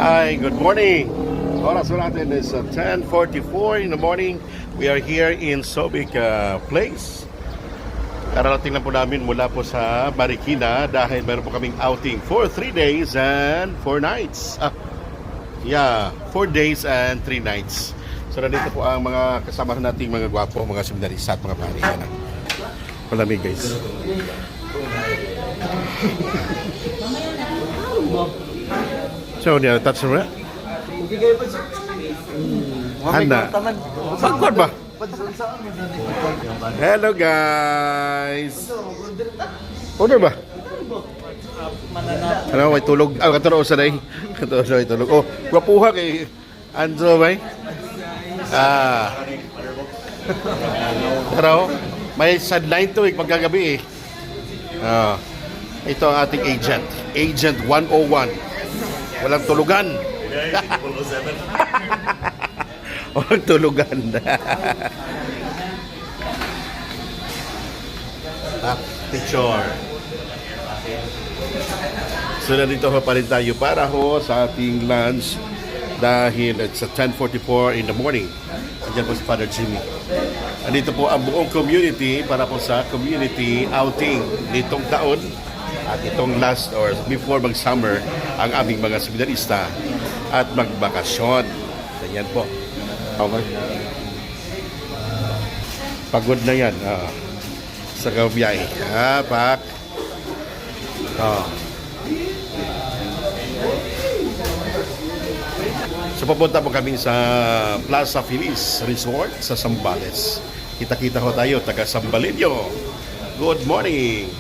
Hi, good morning. Oras po natin is 10:44 in the morning. We are here in Subic Place. Kararating lang po namin mula po sa Marikina dahil meron po kaming outing for 3 days and 4 nights. 4 days and 3 nights. So nandito po ang mga kasama nating mga gwapo, mga seminarista at mga pari. Yan ang palamig, guys. So, niya, touch mo na? Handa. Bangkod ba? Hello, guys. Order ba? Ano, may tulog. Katuro sa day. Katuro sa may tulog. Oh, wapuha kay Anzo, bay. Pero, may sideline to pagkagabi eh. Ito ang ating agent. Agent 101. Walang tulugan. Walang tulugan. Picture. So nandito pa rin tayo para sa ating lunch dahil it's 10:44 in the morning. Andiyan po si Father Jimmy. Andito po ang buong community para po sa community outing nitong taon at itong last or before mag-summer ang aming mga seminarista at magbakasyon. Ganyan po. Okay. Pagod na yan. Sa kabiyahe. Pak. So papunta po kami sa Plaza Feliz Resort sa Zambales. Kita-kita ho tayo, taga Zambaleño. Good morning.